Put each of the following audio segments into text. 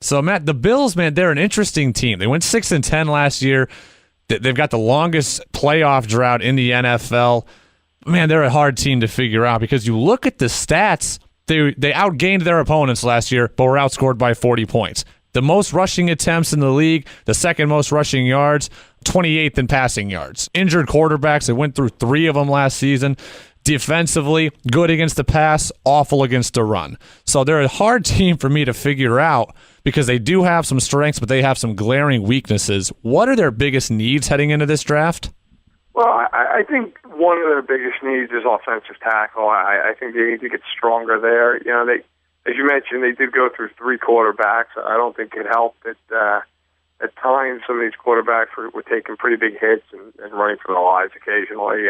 So, Matt, the Bills, man, they're an interesting team. They went 6-10 last year. They've got the longest playoff drought in the NFL. Man, they're a hard team to figure out because you look at the stats, they outgained their opponents last year, but were outscored by 40 points. The most rushing attempts in the league, the second most rushing yards, 28th in passing yards. Injured quarterbacks, they went through 3 of them last season. Defensively, good against the pass, awful against the run. So they're a hard team for me to figure out because they do have some strengths, but they have some glaring weaknesses. What are their biggest needs heading into this draft? Well, I think one of their biggest needs is offensive tackle. I think they need to get stronger there. You know, they, as you mentioned, they did go through 3 quarterbacks. I don't think it helped that at times some of these quarterbacks were taking pretty big hits and running for their lives occasionally.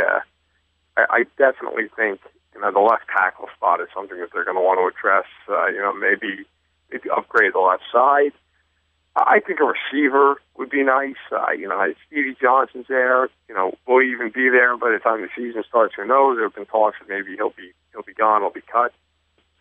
I definitely think the left tackle spot is something that they're going to want to address. Maybe upgrade the left side. I think a receiver would be nice. Stevie Johnson's there. Will he even be there by the time the season starts? Who knows? There have been talks that maybe he'll be gone, he'll be cut.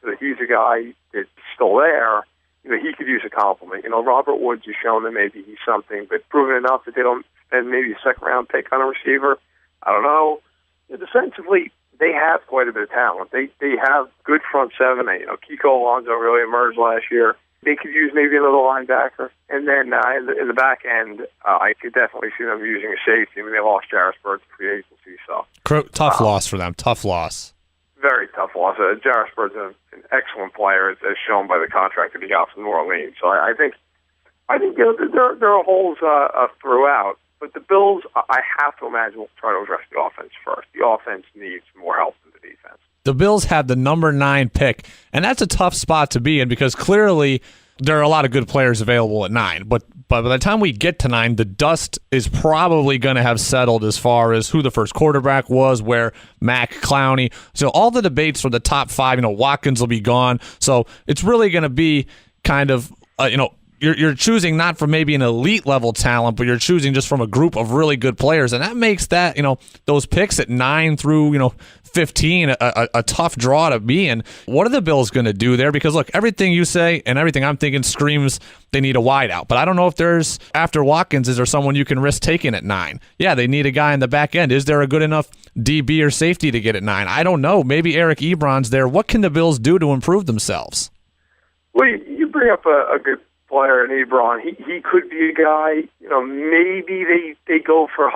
So he's a guy that's still there. He could use a compliment. Robert Woods has shown that maybe he's something, but proven enough that they don't spend maybe a second-round pick on a receiver. I don't know. Defensively, they have quite a bit of talent. They have good front seven. Kiko Alonso really emerged last year. They could use maybe another linebacker. And then in the back end, I could definitely see them using a safety. I mean, they lost Jarris Bird to free agency. So tough loss for them. Tough loss. Very tough loss. Jarris Bird's an excellent player, as shown by the contract that he got from New Orleans. So I think there are holes throughout. But the Bills, I have to imagine, will try to address the offense first. The offense needs more help than the defense. The Bills have the number 9 pick, and that's a tough spot to be in because clearly there are a lot of good players available at 9. But by the time we get to 9, the dust is probably going to have settled as far as who the first quarterback was, where Mac, Clowney. So all the debates for the top 5, Watkins will be gone. So it's really going to be kind of, You're choosing not from maybe an elite level talent, but you're choosing just from a group of really good players, and that makes that those picks at 9 through 15 a tough draw to be in. What are the Bills going to do there? Because look, everything you say and everything I'm thinking screams they need a wideout, but I don't know if there's after Watkins is there someone you can risk taking at 9? Yeah, they need a guy in the back end. Is there a good enough DB or safety to get at 9? I don't know. Maybe Eric Ebron's there. What can the Bills do to improve themselves? Well, you bring up a good player in Ebron. He could be a guy, maybe they go for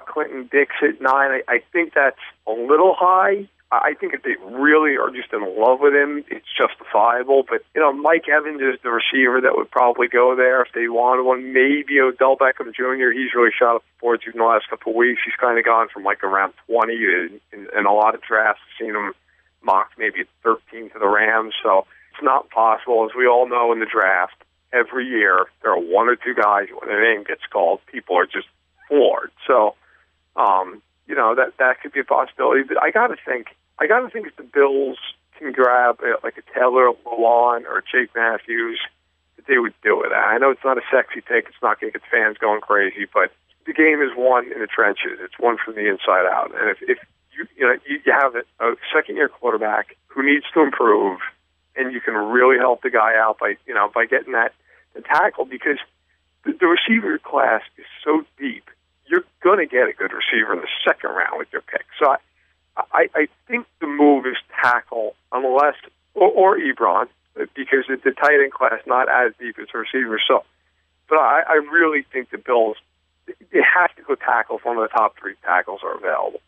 Clinton Dix at 9. I think that's a little high. I think if they really are just in love with him, it's justifiable. But, Mike Evans is the receiver that would probably go there if they wanted one. Maybe Odell Beckham Jr. He's really shot up the boards in the last couple of weeks. He's kind of gone from around 20 in a lot of drafts. I've seen him mocked maybe at 13 to the Rams. So it's not possible. As we all know in the draft, every year, there are 1 or 2 guys, when their name gets called, people are just floored. So, that could be a possibility. But I gotta think if the Bills can grab a Taylor Lewan or Jake Matthews, that they would do it. I know it's not a sexy pick. It's not going to get fans going crazy, but the game is won in the trenches. It's won from the inside out. And if you have a second-year quarterback who needs to improve, and you can really help the guy out by getting the tackle, because the receiver class is so deep. You're going to get a good receiver in the second round with your pick. So I think the move is tackle, unless or Ebron, because the tight end class not as deep as the receiver. So, but I really think the Bills, they have to go tackle if one of the top 3 tackles are available.